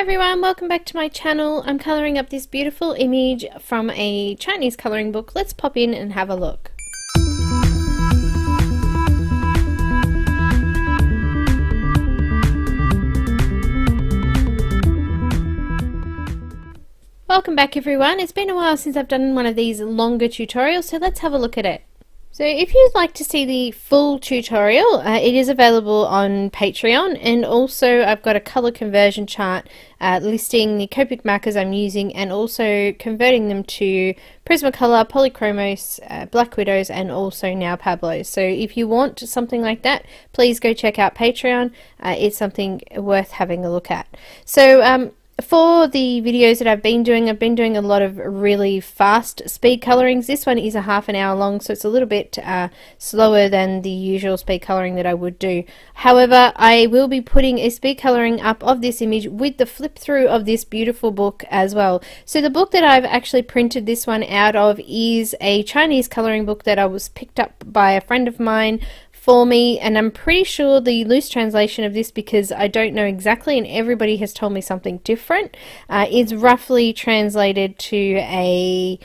everyone, welcome back to my channel. I'm colouring up this beautiful image from a Chinese colouring book. Let's pop in and have a look. Welcome back everyone. It's been a while since I've done one of these longer tutorials, so let's have a look at it. So if you'd like to see the full tutorial, it is available on Patreon, and also I've got a colour conversion chart listing the COPIC markers I'm using and also converting them to Prismacolor, Polychromos, Black Widows, and also now Pablo. So if you want something like that, please go check out Patreon. It's something worth having a look at. So for the videos that I've been doing a lot of really fast speed colorings. This one is a half an hour long, so it's a little bit slower than the usual speed coloring that I would do. However, I will be putting a speed coloring up of this image with the flip through of this beautiful book as well. So the book that I've actually printed this one out of is a Chinese coloring book that I was picked up by a friend of mine for me, and I'm pretty sure the loose translation of this, because I don't know exactly and everybody has told me something different, is roughly translated to a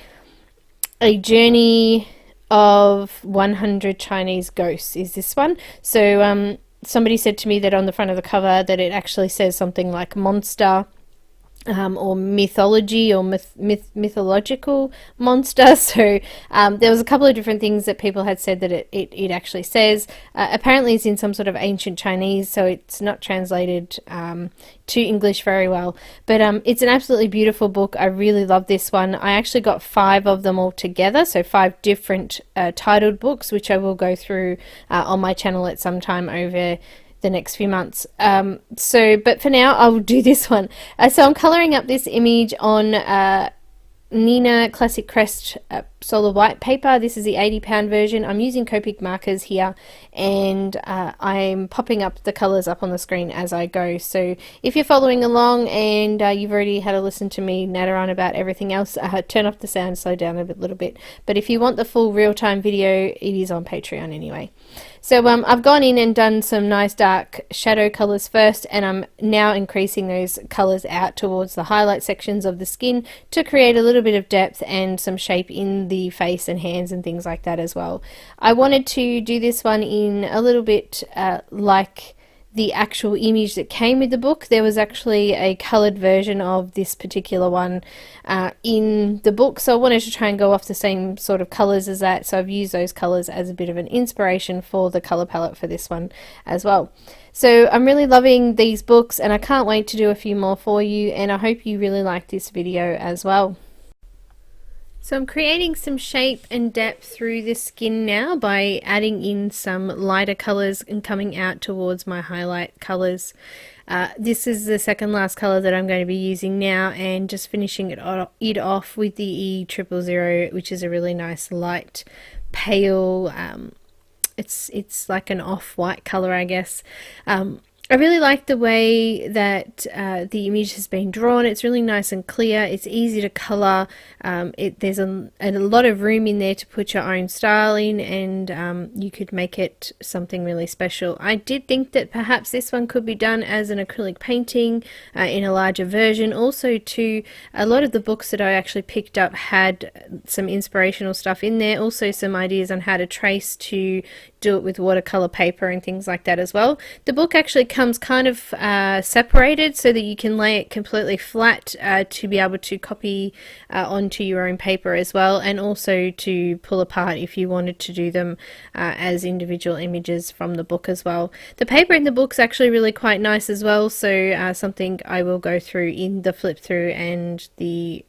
journey of 100 Chinese ghosts is this one. So somebody said to me that on the front of the cover that it actually says something like monster, or mythology, or mythological monster. So there was a couple of different things that people had said that it actually says. Apparently it's in some sort of ancient Chinese, so it's not translated to English very well, but it's an absolutely beautiful book. I really love this one. I actually got 5 of them all together, so 5 different titled books, which I will go through on my channel at some time over the next few months. But for now I will do this one. So I'm colouring up this image on Nina Classic Crest Solar White paper. This is the 80-pound version. I'm using Copic markers here, and I'm popping up the colours up on the screen as I go. So if you're following along and you've already had a listen to me natter on about everything else, turn off the sound, slow down a little bit. But if you want the full real-time video, it is on Patreon anyway. So I've gone in and done some nice dark shadow colours first, and I'm now increasing those colours out towards the highlight sections of the skin to create a little bit of depth and some shape in the face and hands and things like that as well. I wanted to do this one in a little bit like the actual image that came with the book. There was actually a coloured version of this particular one in the book, so I wanted to try and go off the same sort of colours as that, so I've used those colours as a bit of an inspiration for the colour palette for this one as well. So I'm really loving these books, and I can't wait to do a few more for you, and I hope you really like this video as well. So I'm creating some shape and depth through the skin now by adding in some lighter colours and coming out towards my highlight colours. This is the second last colour that I'm going to be using now, and just finishing it off with the E000, which is a really nice light pale, it's like an off-white colour, I guess. I really like the way that the image has been drawn. It's really nice and clear. It's easy to colour. There's a lot of room in there to put your own style in, and you could make it something really special. I did think that perhaps this one could be done as an acrylic painting in a larger version. Also, too, a lot of the books that I actually picked up had some inspirational stuff in there. Also, some ideas on how to trace to do it with watercolor paper and things like that as well. The book actually comes kind of separated so that you can lay it completely flat to be able to copy onto your own paper as well, and also to pull apart if you wanted to do them as individual images from the book as well. The paper in the book's actually really quite nice as well, so something I will go through in the flip through and the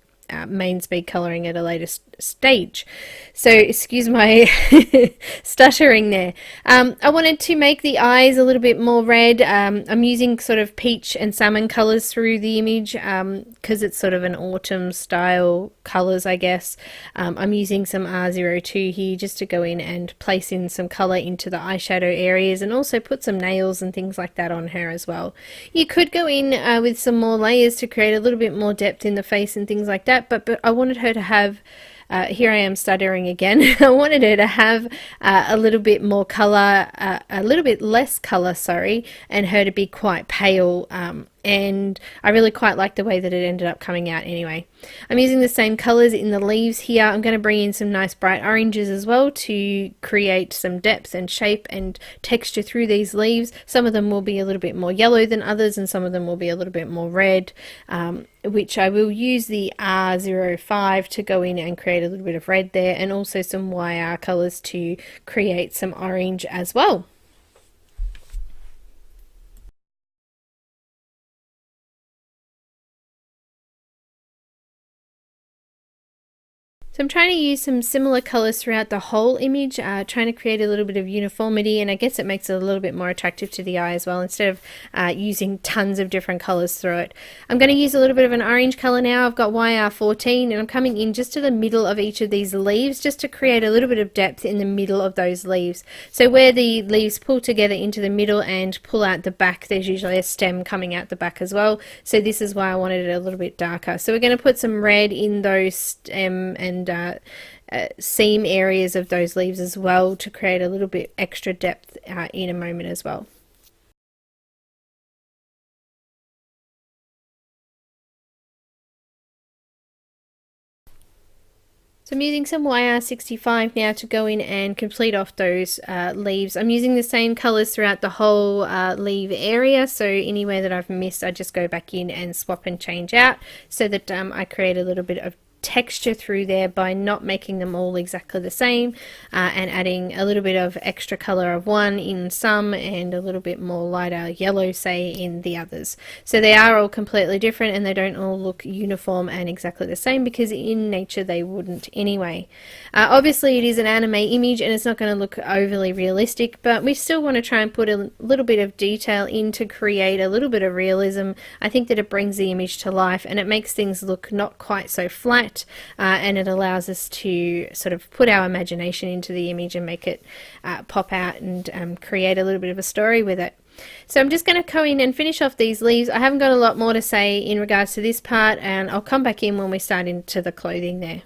main speed colouring at a later stage. So excuse my stuttering there. I wanted to make the eyes a little bit more red. I'm using sort of peach and salmon colours through the image because it's sort of an autumn style colours, I guess. I'm using some R02 here just to go in and place in some colour into the eyeshadow areas, and also put some nails and things like that on her as well. You could go in with some more layers to create a little bit more depth in the face and things like that, but I wanted her to have here I am stuttering again. I wanted her to have a little bit more colour, a little bit less colour, sorry, and her to be quite pale and I really quite like the way that it ended up coming out anyway. I'm using the same colours in the leaves here. I'm going to bring in some nice bright oranges as well to create some depth and shape and texture through these leaves. Some of them will be a little bit more yellow than others, and some of them will be a little bit more red, which I will use the R05 to go in and create a little bit of red there, and also some YR colours to create some orange as well. So I'm trying to use some similar colors throughout the whole image, trying to create a little bit of uniformity, and I guess it makes it a little bit more attractive to the eye as well, instead of using tons of different colors through it. I'm going to use a little bit of an orange color now. I've got YR14, and I'm coming in just to the middle of each of these leaves, just to create a little bit of depth in the middle of those leaves. So where the leaves pull together into the middle and pull out the back, there's usually a stem coming out the back as well. So this is why I wanted it a little bit darker. So we're going to put some red in those stem and seam areas of those leaves as well to create a little bit extra depth in a moment as well. So I'm using some YR65 now to go in and complete off those leaves. I'm using the same colours throughout the whole leaf area, so anywhere that I've missed I just go back in and swap and change out, so that I create a little bit of texture through there by not making them all exactly the same, and adding a little bit of extra color of one in some and a little bit more lighter yellow, say, in the others. So they are all completely different and they don't all look uniform and exactly the same, because in nature they wouldn't anyway. Obviously it is an anime image and it's not going to look overly realistic, but we still want to try and put a little bit of detail in to create a little bit of realism. I think that it brings the image to life and it makes things look not quite so flat. And it allows us to sort of put our imagination into the image and make it pop out and create a little bit of a story with it. So I'm just going to go in and finish off these leaves. I haven't got a lot more to say in regards to this part, and I'll come back in when we start into the clothing there.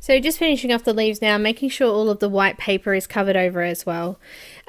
So just finishing off the leaves now, making sure all of the white paper is covered over as well.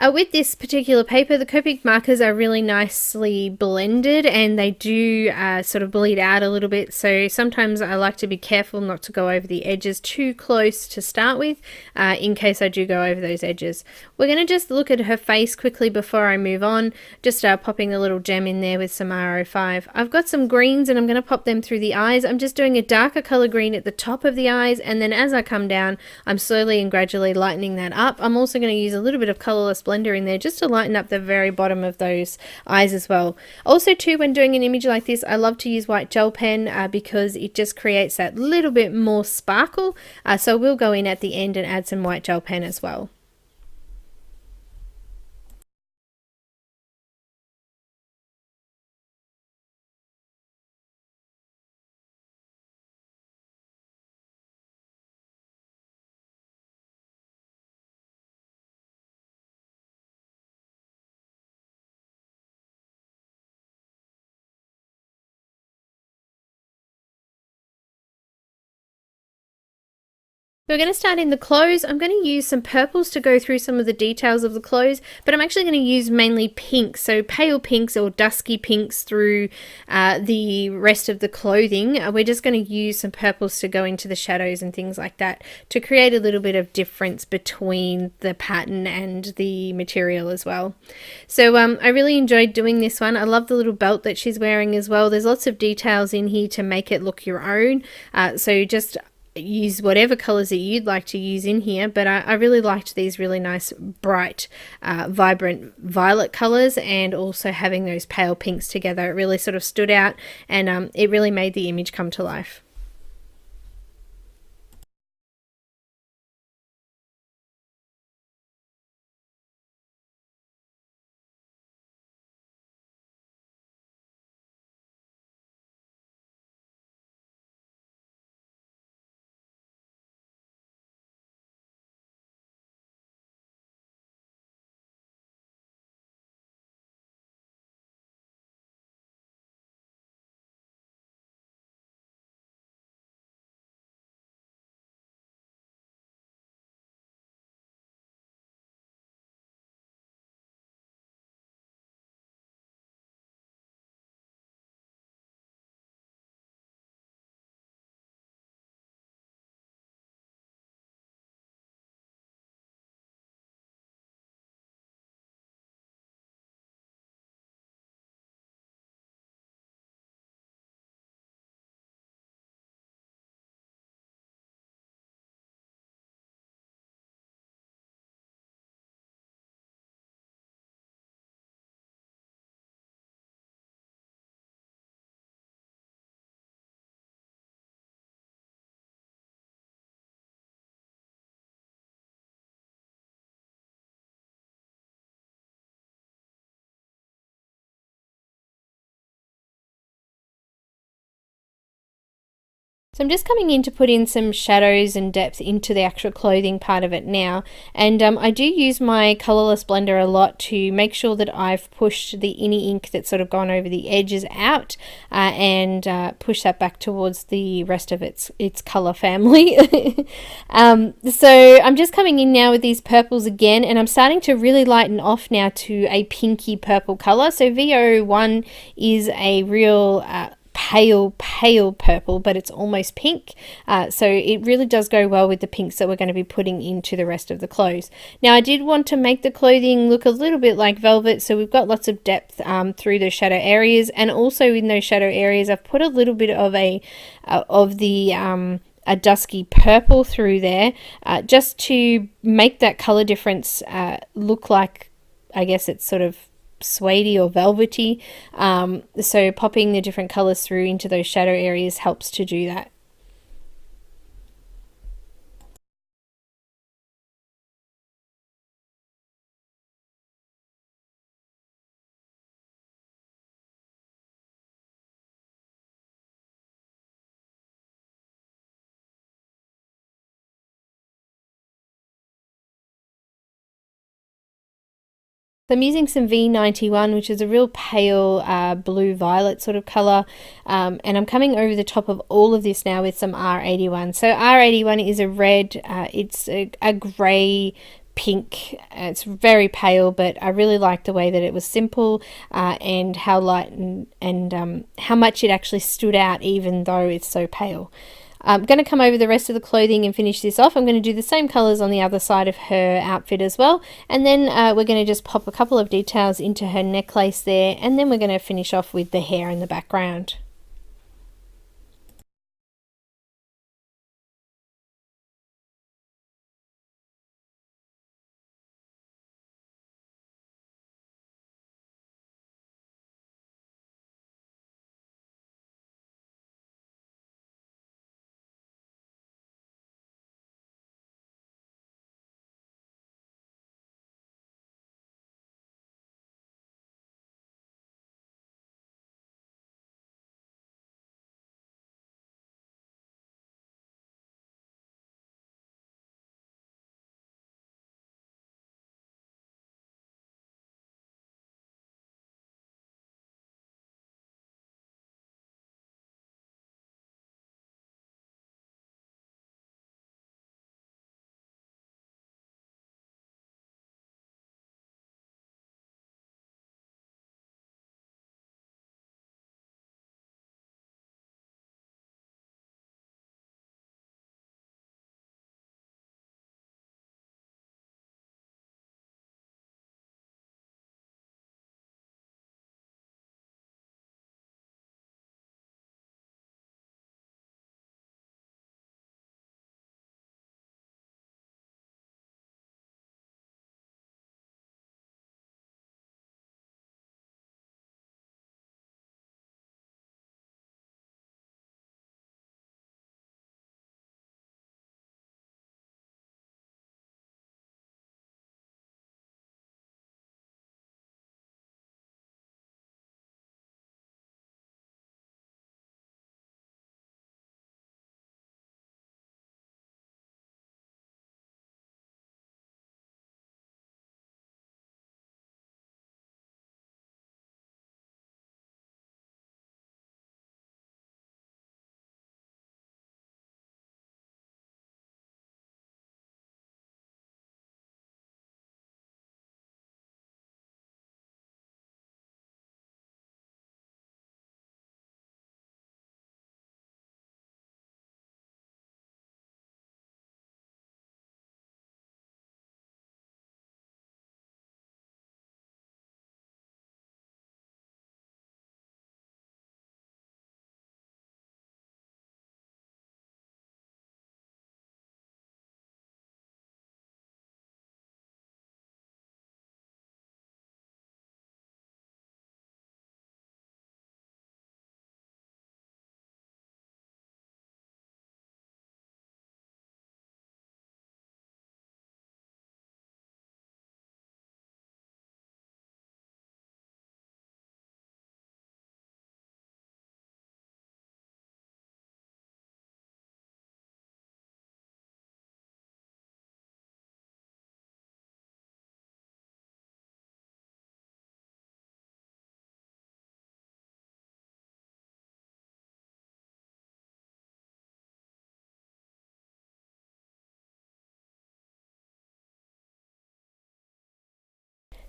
With this particular paper, the Copic markers are really nicely blended and they do sort of bleed out a little bit. So sometimes I like to be careful not to go over the edges too close to start with, in case I do go over those edges. We're going to just look at her face quickly before I move on, just popping a little gem in there with some RO5. I've got some greens and I'm going to pop them through the eyes. I'm just doing a darker color green at the top of the eyes, and then as I come down, I'm slowly and gradually lightening that up. I'm also going to use a little bit of colorless blender in there just to lighten up the very bottom of those eyes as well. Also too, when doing an image like this, I love to use white gel pen because it just creates that little bit more sparkle. So we'll go in at the end and add some white gel pen as well. We're going to start in the clothes. I'm going to use some purples to go through some of the details of the clothes, but I'm actually going to use mainly pinks, so pale pinks or dusky pinks through the rest of the clothing. We're just going to use some purples to go into the shadows and things like that to create a little bit of difference between the pattern and the material as well. So I really enjoyed doing this one. I love the little belt that she's wearing as well. There's lots of details in here to make it look your own. So just use whatever colors that you'd like to use in here, but I really liked these really nice bright vibrant violet colors, and also having those pale pinks together. It really sort of stood out, and it really made the image come to life. So I'm just coming in to put in some shadows and depth into the actual clothing part of it now, and I do use my colourless blender a lot to make sure that I've pushed the innie ink that's sort of gone over the edges out, and push that back towards the rest of its colour family. So I'm just coming in now with these purples again, and I'm starting to really lighten off now to a pinky purple colour. So VO1 is a real pale purple, but it's almost pink, so it really does go well with the pinks that we're going to be putting into the rest of the clothes. Now I did want to make the clothing look a little bit like velvet, so we've got lots of depth through those shadow areas, and also in those shadow areas I've put a little bit of a dusky purple through there, just to make that color difference look like, I guess it's sort of suede or velvety. So popping the different colors through into those shadow areas helps to do that. So I'm using some V91, which is a real pale blue-violet sort of colour, and I'm coming over the top of all of this now with some R81. So R81 is a red, it's a grey pink. It's very pale, but I really liked the way that it was simple and how light and how much it actually stood out even though it's so pale. I'm going to come over the rest of the clothing and finish this off. I'm going to do the same colours on the other side of her outfit as well. And then we're going to just pop a couple of details into her necklace there. And then we're going to finish off with the hair in the background.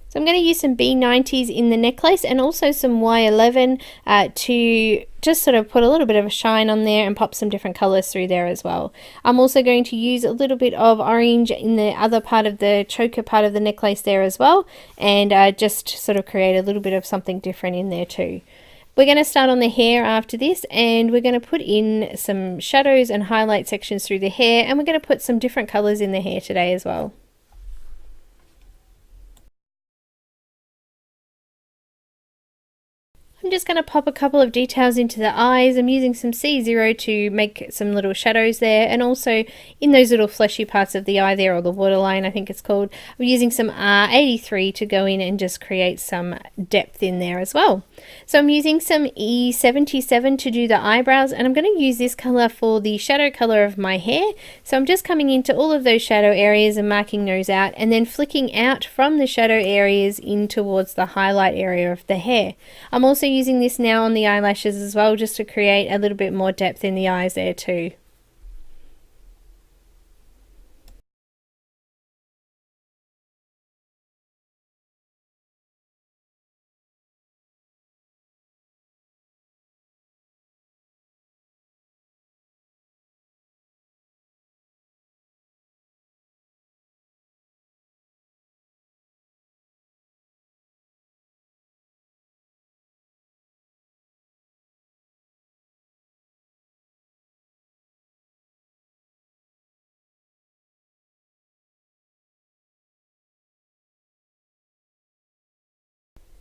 So I'm going to use some B90s in the necklace and also some Y11 to just sort of put a little bit of a shine on there and pop some different colours through there as well. I'm also going to use a little bit of orange in the other part of the choker part of the necklace there as well, and just sort of create a little bit of something different in there too. We're going to start on the hair after this, and we're going to put in some shadows and highlight sections through the hair, and we're going to put some different colours in the hair today as well. I'm just going to pop a couple of details into the eyes. I'm using some C0 to make some little shadows there, and also in those little fleshy parts of the eye there, or the waterline I think it's called, I'm using some R83 to go in and just create some depth in there as well. So I'm using some E77 to do the eyebrows, and I'm going to use this color for the shadow color of my hair. So I'm just coming into all of those shadow areas and marking those out, and then flicking out from the shadow areas in towards the highlight area of the hair. I'm also using this now on the eyelashes as well, just to create a little bit more depth in the eyes there too.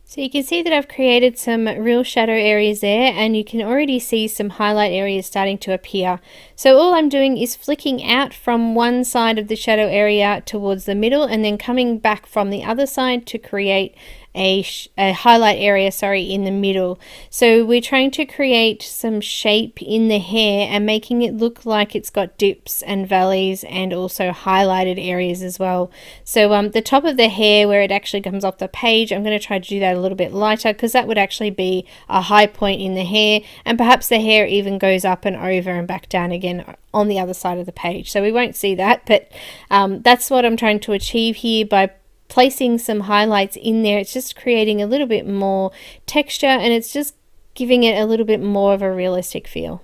So you can see that I've created some real shadow areas there, and you can already see some highlight areas starting to appear. So all I'm doing is flicking out from one side of the shadow area towards the middle, and then coming back from the other side to create a highlight area, in the middle. So we're trying to create some shape in the hair and making it look like it's got dips and valleys and also highlighted areas as well. So the top of the hair where it actually comes off the page, I'm going to try to do that a little bit lighter, because that would actually be a high point in the hair, and perhaps the hair even goes up and over and back down again on the other side of the page. So we won't see that, but that's what I'm trying to achieve here by placing some highlights in there. It's just creating a little bit more texture, and it's just giving it a little bit more of a realistic feel.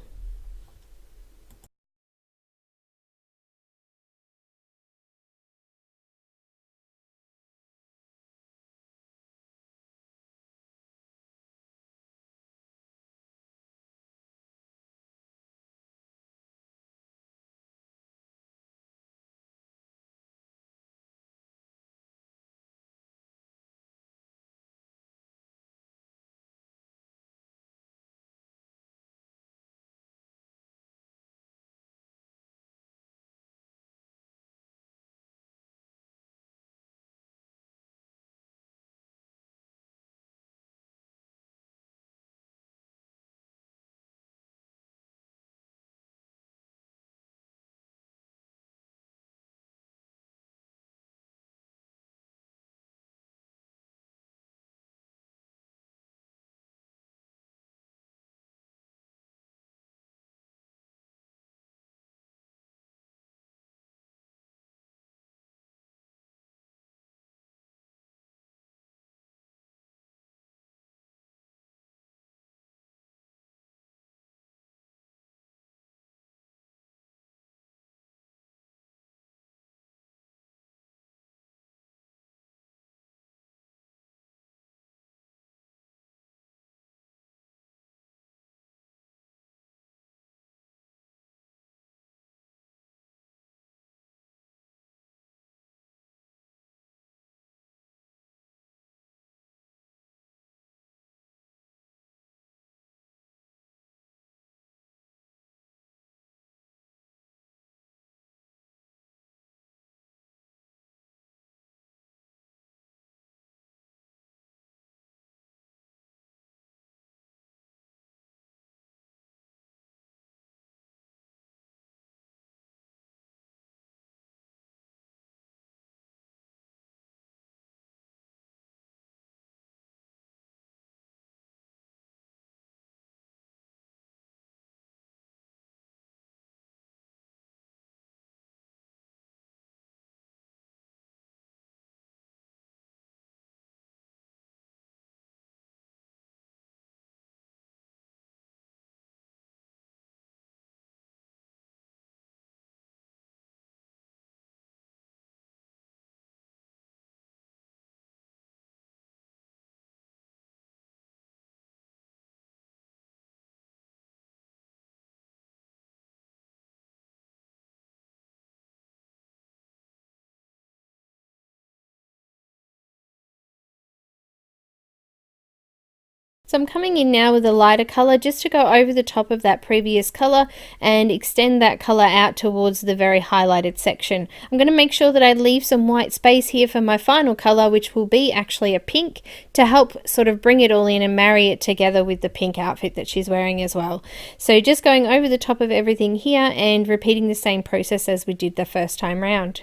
So I'm coming in now with a lighter color just to go over the top of that previous color and extend that color out towards the very highlighted section. I'm going to make sure that I leave some white space here for my final color, which will be actually a pink, to help sort of bring it all in and marry it together with the pink outfit that she's wearing as well. So just going over the top of everything here and repeating the same process as we did the first time round.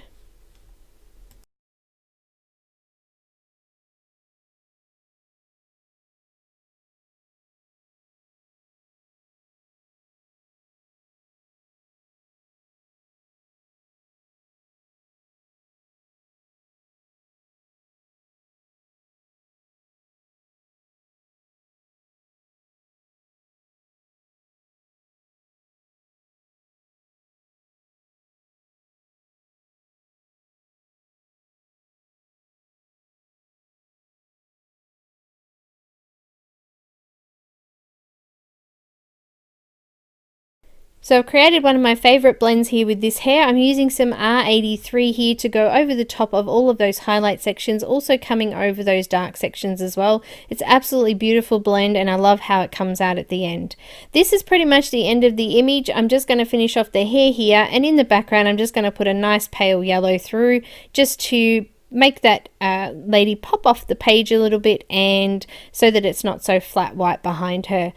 So I've created one of my favorite blends here with this hair. I'm using some R83 here to go over the top of all of those highlight sections, also coming over those dark sections as well. It's absolutely beautiful blend and I love how it comes out at the end. This is pretty much the end of the image. I'm just going to finish off the hair here, and in the background I'm just going to put a nice pale yellow through just to make that lady pop off the page a little bit, and so that it's not so flat white behind her.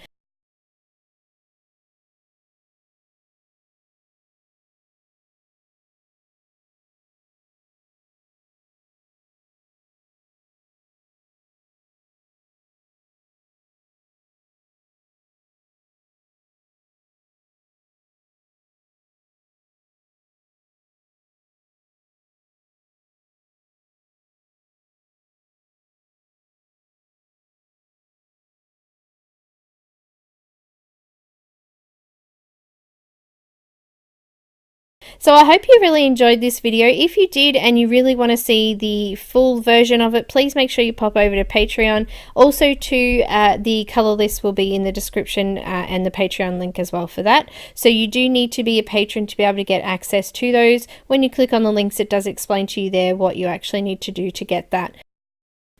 So I hope you really enjoyed this video. If you did and you really want to see the full version of it, please make sure you pop over to Patreon. Also the color list will be in the description and the Patreon link as well for that. So you do need to be a patron to be able to get access to those. When you click on the links, it does explain to you there what you actually need to do to get that.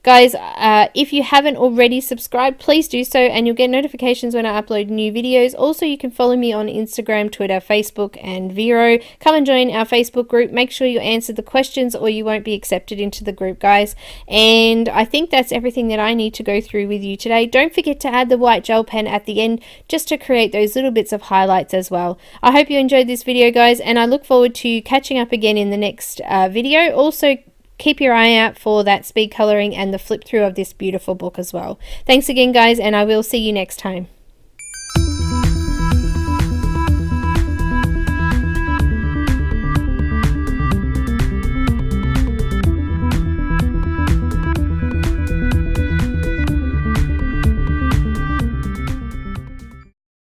Guys, if you haven't already subscribed, please do so and you'll get notifications when I upload new videos. Also, you can follow me on Instagram, Twitter, Facebook and Vero. Come and join our Facebook group. Make sure you answer the questions or you won't be accepted into the group, guys. And I think that's everything that I need to go through with you today. Don't forget to add the white gel pen at the end just to create those little bits of highlights as well. I hope you enjoyed this video, guys, and I look forward to catching up again in the next video. Also, keep your eye out for that speed coloring and the flip through of this beautiful book as well. Thanks again, guys, and I will see you next time.